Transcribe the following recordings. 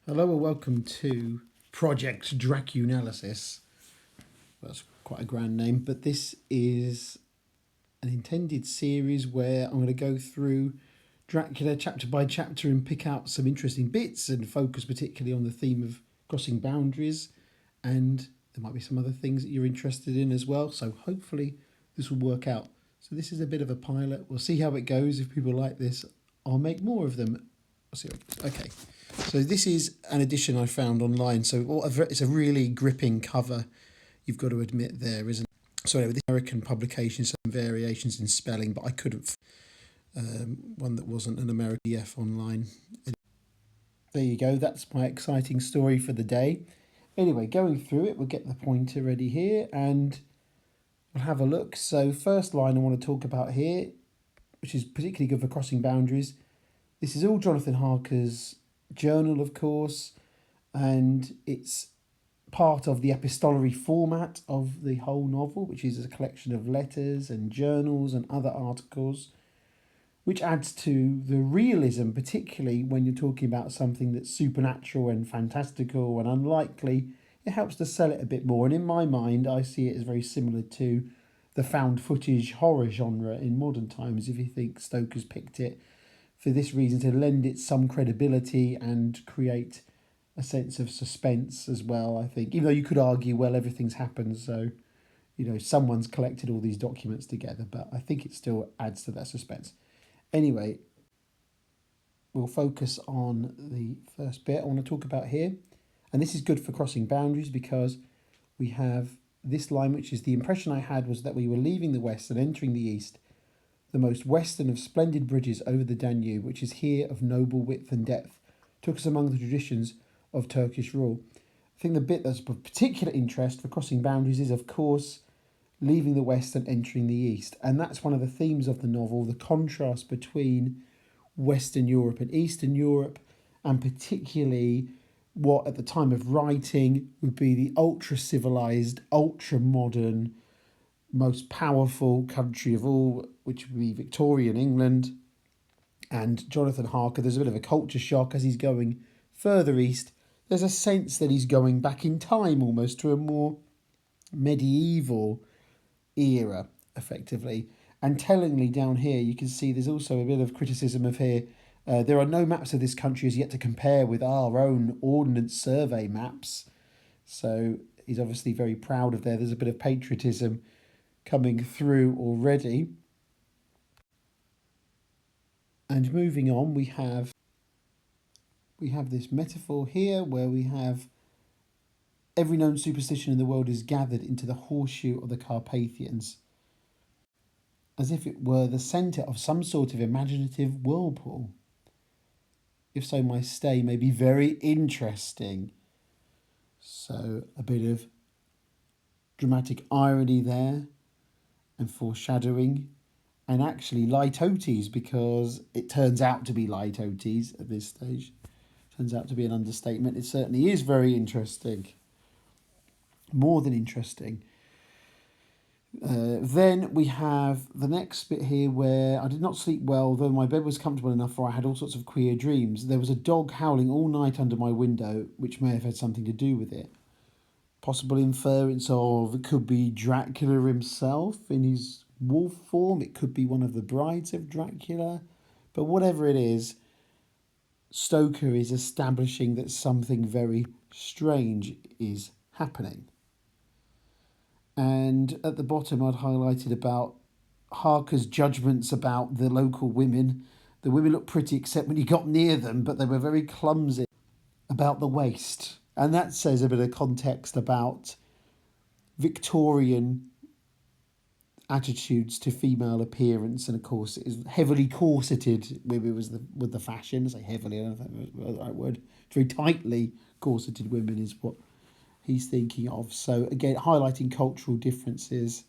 Hello and welcome to Project Dracunalysis. That's quite a grand name, but this is an intended series where I'm going to go through Dracula chapter by chapter and pick out some interesting bits and focus particularly on the theme of crossing boundaries, and there might be some other things that you're interested in as well, so hopefully this will work out. So this is a bit of a pilot. We'll see how it goes. If people like this, I'll make more of them. I'll see. Okay. So this is an edition I found online. So it's a really gripping cover, you've got to admit there, isn't it? So anyway, the American publication, some variations in spelling, but I couldn't one that wasn't an American PDF online. There you go, that's my exciting story for the day. Anyway, going through it, we'll get the pointer ready here and we'll have a look. So first line I want to talk about here, which is particularly good for crossing boundaries. This is all Jonathan Harker's journal, of course, and it's part of the epistolary format of the whole novel, which is a collection of letters and journals and other articles, which adds to the realism, particularly when you're talking about something that's supernatural and fantastical and unlikely. It helps to sell it a bit more, and in my mind I see it as very similar to the found footage horror genre in modern times, if you think Stoker's picked it for this reason, to lend it some credibility and create a sense of suspense as well, I think. Even though you could argue, well, everything's happened, so, someone's collected all these documents together, but I think it still adds to that suspense. Anyway, we'll focus on the first bit I want to talk about here. And this is good for crossing boundaries because we have this line, which is: the impression I had was that we were leaving the west and entering the east, the most western of splendid bridges over the Danube, which is here of noble width and depth, took us among the traditions of Turkish rule. I think the bit that's of particular interest for crossing boundaries is, of course, leaving the west and entering the east. And that's one of the themes of the novel, the contrast between Western Europe and Eastern Europe, and particularly what at the time of writing would be the ultra-civilized, ultra-modern, most powerful country of all, which would be Victorian England. And Jonathan Harker, there's a bit of a culture shock as he's going further east. There's a sense that he's going back in time almost to a more medieval era, effectively. And tellingly down here, you can see there's also a bit of criticism of here. There are no maps of this country as yet to compare with our own Ordnance Survey maps. So he's obviously very proud of there. There's a bit of patriotism coming through already. And moving on, we have this metaphor here where we have every known superstition in the world is gathered into the horseshoe of the Carpathians, as if it were the centre of some sort of imaginative whirlpool. If so, my stay may be very interesting. So a bit of dramatic irony there and foreshadowing, and actually litotes, because it turns out to be litotes at this stage. Turns out to be an understatement. It certainly is very interesting. More than interesting. Then we have the next bit here where I did not sleep well, though my bed was comfortable enough, for I had all sorts of queer dreams. There was a dog howling all night under my window, which may have had something to do with it. Possible inference of it could be Dracula himself in his wolf form. It could be one of the brides of Dracula. But whatever it is, Stoker is establishing that something very strange is happening. And at the bottom, I'd highlighted about Harker's judgments about the local women. The women looked pretty except when you got near them, but they were very clumsy about the waist. And that says a bit of context about Victorian attitudes to female appearance, and of course it is heavily corseted. Maybe it was with the fashion. I say heavily, I don't know if that was the right word. Very tightly corseted women is what he's thinking of. So again, highlighting cultural differences,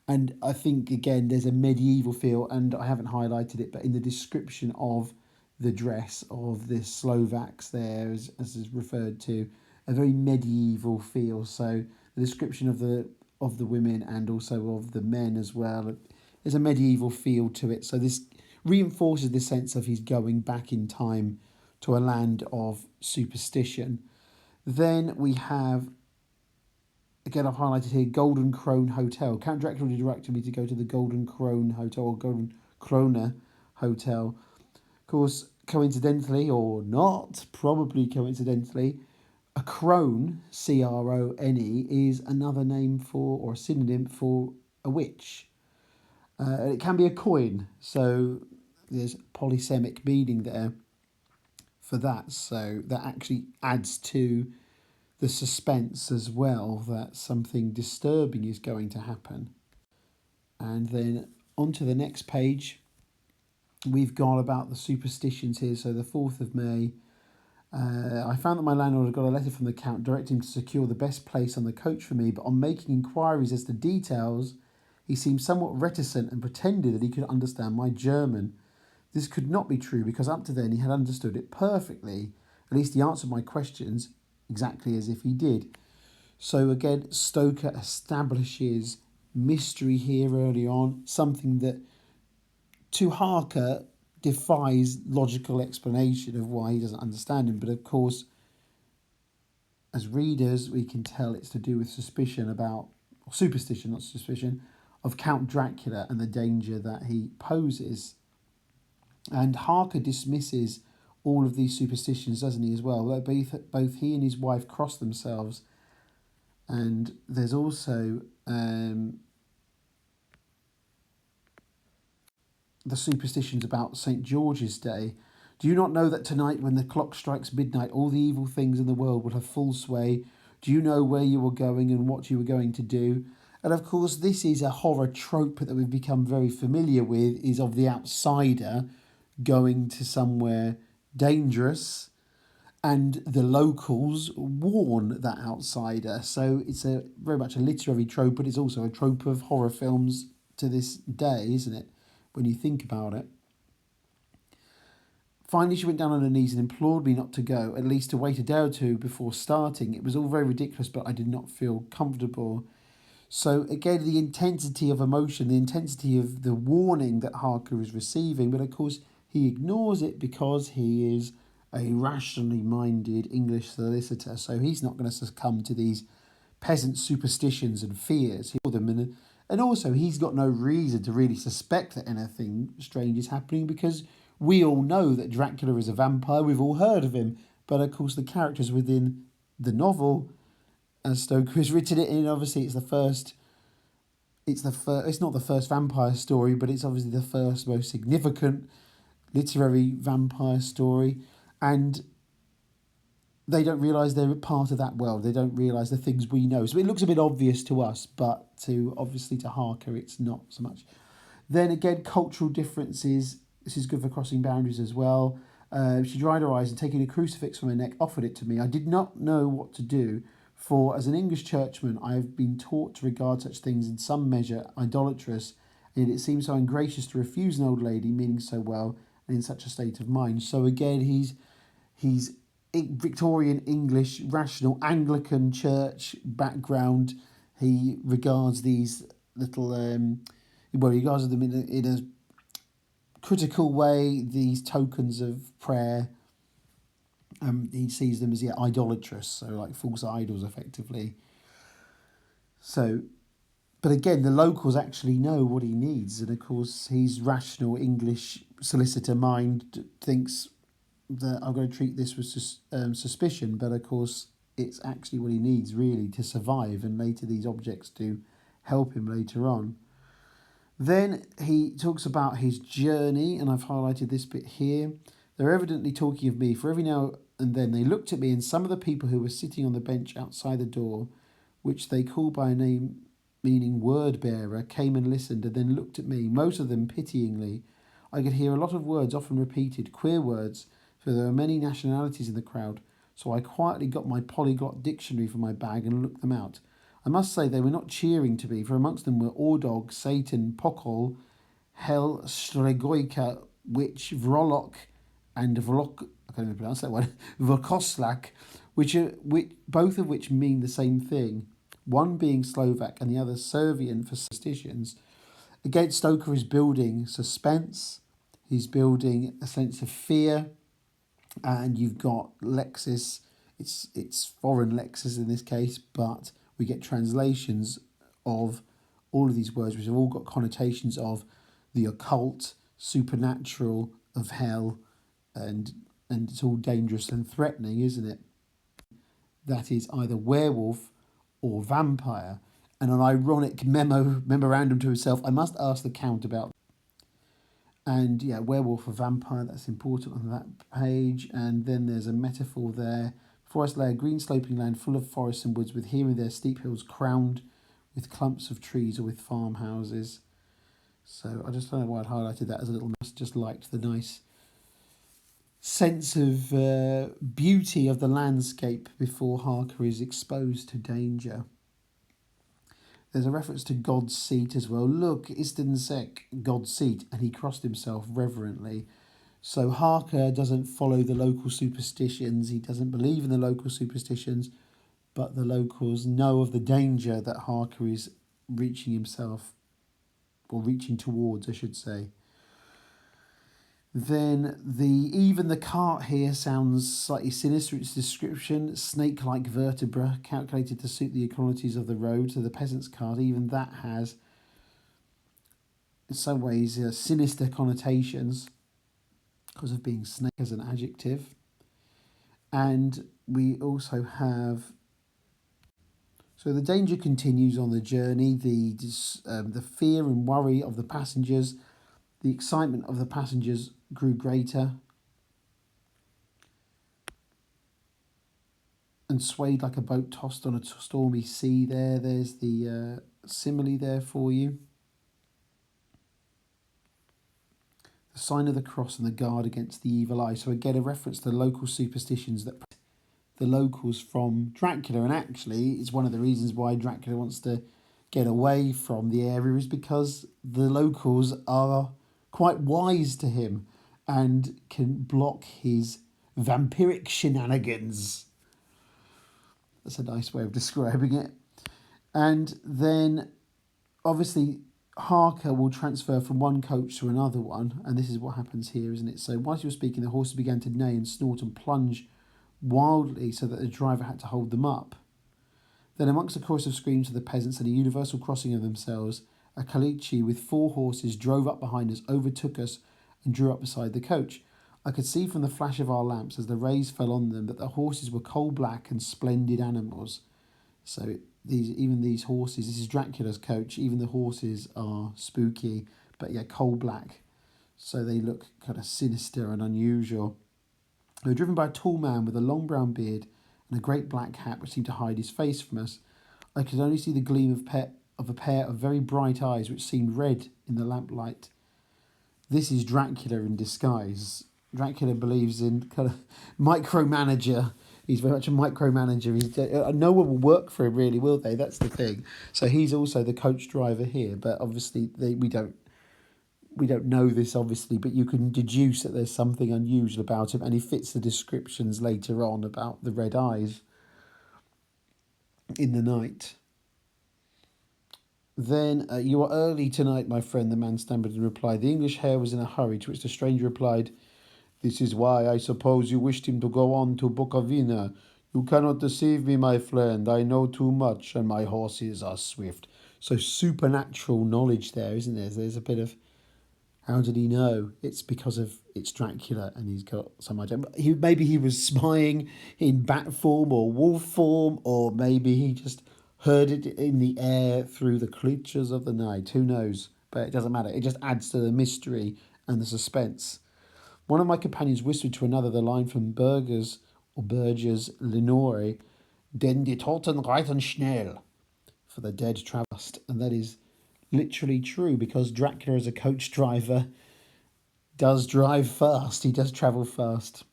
and I think again there's a medieval feel, and I haven't highlighted it, but in the description of the dress of the Slovaks there, as is referred to, a very medieval feel. So the description of the women and also of the men as well, there's a medieval feel to it. So this reinforces the sense of he's going back in time to a land of superstition. Then we have, again I've highlighted here, Golden Crone Hotel. Count Dracula directed me to go to the Golden Crone Hotel, or Golden Krone Hotel. Of course, coincidentally or not, probably coincidentally, a crone, crone, is another name for, or a synonym for, a witch. It can be a coin, so there's polysemic meaning there for that. So that actually adds to the suspense as well, that something disturbing is going to happen. And then onto the next page, we've got about the superstitions here. So the 4th of May, I found that my landlord had got a letter from the Count directing him to secure the best place on the coach for me, but on making inquiries as to details, he seemed somewhat reticent and pretended that he could understand my German. This could not be true, because up to then he had understood it perfectly. At least he answered my questions exactly as if he did. So again, Stoker establishes mystery here early on, something that to Harker defies logical explanation of why he doesn't understand him. But of course, as readers, we can tell it's to do with suspicion about, or superstition, not suspicion, of Count Dracula and the danger that he poses. And Harker dismisses all of these superstitions, doesn't he, as well? Both he and his wife cross themselves. And there's also the superstitions about St. George's Day. Do you not know that tonight, when the clock strikes midnight, all the evil things in the world will have full sway? Do you know where you were going and what you were going to do? And of course, this is a horror trope that we've become very familiar with, is of the outsider going to somewhere dangerous, and the locals warn that outsider. So it's a very much a literary trope, but it's also a trope of horror films to this day, isn't it, when you think about it? Finally, she went down on her knees and implored me not to go, at least to wait a day or two before starting. It was all very ridiculous, but I did not feel comfortable. So again, the intensity of emotion, the intensity of the warning that Harker is receiving, but of course he ignores it because he is a rationally minded English solicitor, so he's not going to succumb to these peasant superstitions and fears. And also, he's got no reason to really suspect that anything strange is happening, because we all know that Dracula is a vampire. We've all heard of him. But of course, the characters within the novel, as Stoker has written it in, obviously it's not the first vampire story, but it's obviously the first most significant literary vampire story. And they don't realise they're part of that world. They don't realise the things we know. So it looks a bit obvious to us, but obviously to Harker, it's not so much. Then again, cultural differences. This is good for crossing boundaries as well. She dried her eyes and, taking a crucifix from her neck, offered it to me. I did not know what to do, for as an English churchman, I have been taught to regard such things in some measure idolatrous, and it seems so ungracious to refuse an old lady meaning so well and in such a state of mind. So again, he's Victorian English, rational Anglican church background. He regards these little, he regards them in a critical way, these tokens of prayer. He sees them as idolatrous, so like false idols, effectively. So, but again, the locals actually know what he needs, and of course, his rational English solicitor mind thinks that I'm going to treat this with suspicion, but of course it's actually what he needs really to survive, and later these objects do help him later on. Then he talks about his journey, and I've highlighted this bit here. They're evidently talking of me, for every now and then they looked at me, and some of the people who were sitting on the bench outside the door, which they called by a name meaning word bearer, came and listened and then looked at me, most of them pityingly. I could hear a lot of words often repeated, queer words, for there were many nationalities in the crowd, so I quietly got my polyglot dictionary from my bag and looked them out. I must say they were not cheering to me, for amongst them were Ordog, Satan, Pokol, Hel, Stregoika, Witch, Vrolok, and Vrolok, I can't even pronounce that one, Vokoslak, both of which mean the same thing, one being Slovak and the other Serbian for superstitions. Again, Stoker is building suspense, he's building a sense of fear, And you've got Lexis. It's foreign Lexis in this case, but we get translations of all of these words, which have all got connotations of the occult, supernatural, of hell, and it's all dangerous and threatening, isn't it? That is either werewolf or vampire. And an ironic memorandum to himself, I must ask the Count about. And yeah, werewolf or vampire, that's important on that page. And then there's a metaphor there. Forest lay a green sloping land full of forests and woods, with here and there steep hills crowned with clumps of trees or with farmhouses. So I just don't know why I highlighted that as a little mouse. Just liked the nice sense of beauty of the landscape before Harker is exposed to danger. There's a reference to God's seat as well. Look, Istensek, God's seat, and he crossed himself reverently. So Harker doesn't follow the local superstitions. He doesn't believe in the local superstitions, but the locals know of the danger that Harker is reaching himself, or reaching towards, I should say. Then even the cart here sounds slightly sinister. Its description, snake-like vertebra, calculated to suit the equalities of the road. So the peasant's cart, even that has, in some ways, sinister connotations because of being snake as an adjective. And we also have, so the danger continues on the journey. The fear and worry of the passengers, the excitement of the passengers grew greater and swayed like a boat tossed on a stormy sea. There's the simile there for you. The sign of the cross and the guard against the evil eye. So again, a reference to local superstitions that the locals from Dracula. And actually, it's one of the reasons why Dracula wants to get away from the area, is because the locals are quite wise to him and can block his vampiric shenanigans. That's a nice way of describing it. And then, obviously, Harker will transfer from one coach to another one, and this is what happens here, isn't it? So whilst he was speaking, the horses began to neigh and snort and plunge wildly so that the driver had to hold them up. Then amongst a chorus of screams of the peasants and a universal crossing of themselves, a caliche with 4 horses drove up behind us, overtook us, and drew up beside the coach. I could see from the flash of our lamps as the rays fell on them that the horses were coal black and splendid animals. So these horses, this is Dracula's coach, even the horses are spooky, but yeah, coal black. So they look kind of sinister and unusual. They were driven by a tall man with a long brown beard and a great black hat which seemed to hide his face from us. I could only see the gleam of a pair of very bright eyes which seemed red in the lamplight. This is Dracula in disguise. Dracula believes in kind of micromanager. He's very much a micromanager. No one will work for him, really, will they? That's the thing. So he's also the coach driver here, but obviously we don't know this, obviously, but you can deduce that there's something unusual about him, and he fits the descriptions later on about the red eyes in the night. Then, you are early tonight, my friend, the man stammered and replied. The English hare was in a hurry, to which the stranger replied, this is why I suppose you wished him to go on to Bukovina. You cannot deceive me, my friend. I know too much, and my horses are swift. So supernatural knowledge there, isn't there? There's a bit of, how did he know? It's because it's Dracula, and he's got some idea. Maybe he was spying in bat form or wolf form, or maybe he just heard it in the air through the creatures of the night. Who knows? But it doesn't matter. It just adds to the mystery and the suspense. One of my companions whispered to another the line from Burger's Lenore, Den die Toten reiten schnell, for the dead travel fast. And that is literally true, because Dracula as a coach driver does drive fast. He does travel fast.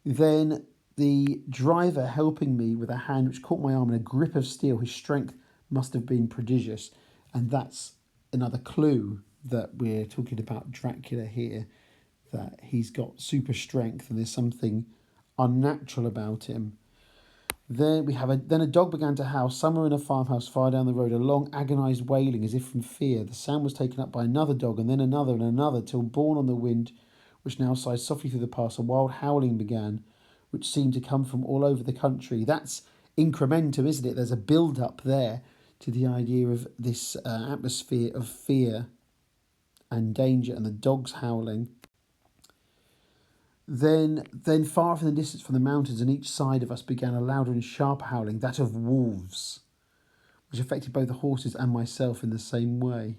Then the driver helping me with a hand which caught my arm in a grip of steel. His strength must have been prodigious. And that's another clue that we're talking about Dracula here, that he's got super strength and there's something unnatural about him. Then we have a dog began to howl somewhere in a farmhouse far down the road, a long agonised wailing as if from fear. The sound was taken up by another dog and then another and another, till borne on the wind which now sighed softly through the past. A wild howling began, which seemed to come from all over the country. That's incrementum, isn't it? There's a build-up there to the idea of this atmosphere of fear and danger, and the dogs howling. Then far off in the distance from the mountains on each side of us began a louder and sharper howling, that of wolves, which affected both the horses and myself in the same way.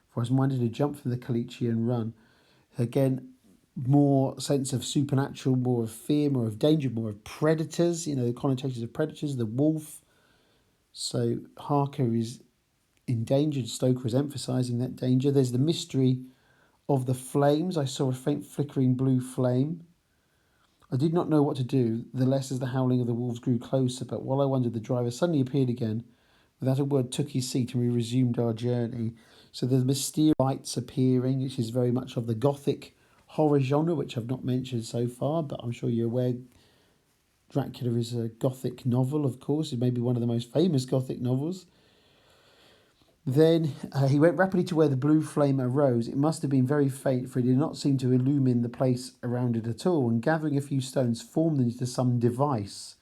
For I was minded to jump from the caliche and run. Again, more sense of supernatural, more of fear, more of danger, more of predators, the connotations of predators, the wolf. So Harker is endangered. Stoker is emphasising that danger. There's the mystery of the flames. I saw a faint flickering blue flame. I did not know what to do, the less as the howling of the wolves grew closer, but while I wondered, the driver suddenly appeared again. Without a word, took his seat, and we resumed our journey. So there's mysterious lights appearing, which is very much of the Gothic horror genre, which I've not mentioned so far, but I'm sure you're aware Dracula is a Gothic novel, of course. It may be one of the most famous Gothic novels. Then he went rapidly to where the blue flame arose. It must have been very faint, for it did not seem to illumine the place around it at all, and gathering a few stones, formed them into some device.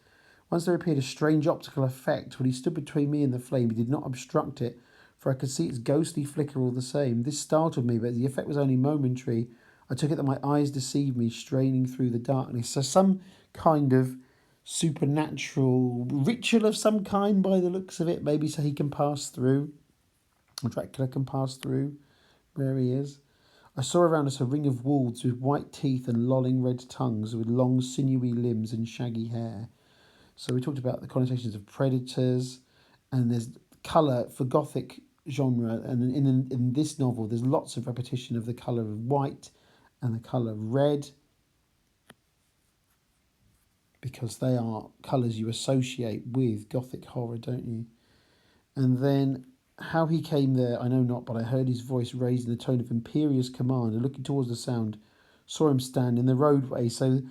Once there appeared a strange optical effect. When he stood between me and the flame, he did not obstruct it, for I could see its ghostly flicker all the same. This startled me, but the effect was only momentary. I took it that my eyes deceived me, straining through the darkness. So some kind of supernatural ritual of some kind by the looks of it, maybe so he can pass through, or Dracula can pass through where he is. I saw around us a ring of wolves with white teeth and lolling red tongues, with long sinewy limbs and shaggy hair. So we talked about the connotations of predators, and there's colour for Gothic genre, and in this novel there's lots of repetition of the colour of white and the colour red, because they are colours you associate with Gothic horror, don't you? And then how he came there, I know not, but I heard his voice raised in a tone of imperious command, and looking towards the sound, saw him stand in the roadway. So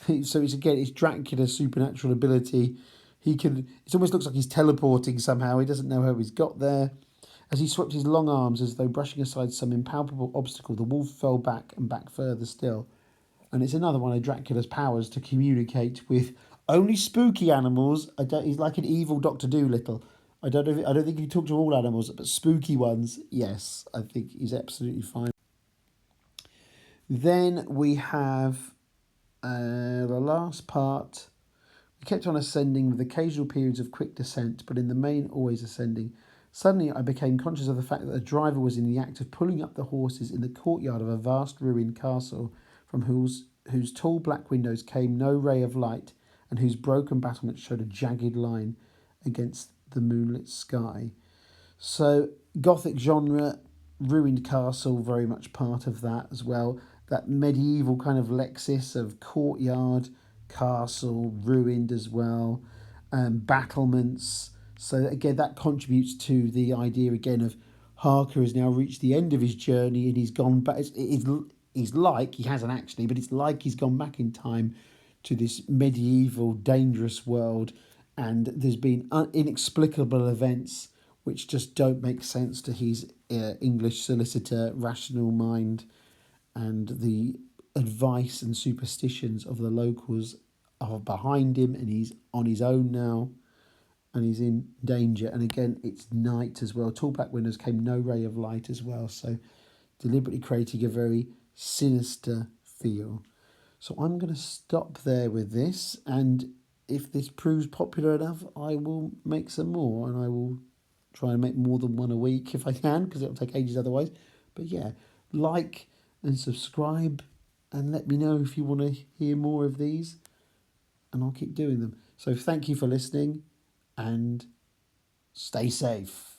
it's Dracula's supernatural ability. It almost looks like he's teleporting somehow. He doesn't know how he's got there. As he swept his long arms as though brushing aside some impalpable obstacle, the wolf fell back and back further still. And it's another one of Dracula's powers to communicate with only spooky animals. He's like an evil Dr. Dolittle. I don't think he can talk to all animals, but spooky ones, yes, I think he's absolutely fine. Then we have the last part. We kept on ascending with occasional periods of quick descent, but in the main always ascending. Suddenly I became conscious of the fact that the driver was in the act of pulling up the horses in the courtyard of a vast ruined castle, from whose tall black windows came no ray of light, and whose broken battlements showed a jagged line against the moonlit sky. So Gothic genre, ruined castle, very much part of that as well. That medieval kind of lexis of courtyard, castle, ruined as well, battlements. So again, that contributes to the idea again of Harker has now reached the end of his journey and he's gone back. He's like, he hasn't actually, but it's like he's gone back in time to this medieval, dangerous world, and there's been inexplicable events which just don't make sense to his English solicitor rational mind, and the advice and superstitions of the locals are behind him, and he's on his own now, and he's in danger. And again, it's night as well. Tall black windows came no ray of light as well, so deliberately creating a very sinister feel. So I'm going to stop there with this, and if this proves popular enough, I will make some more, and I will try and make more than one a week if I can, because it'll take ages otherwise. But yeah, like and subscribe, and let me know if you want to hear more of these, and I'll keep doing them. So thank you for listening, and stay safe.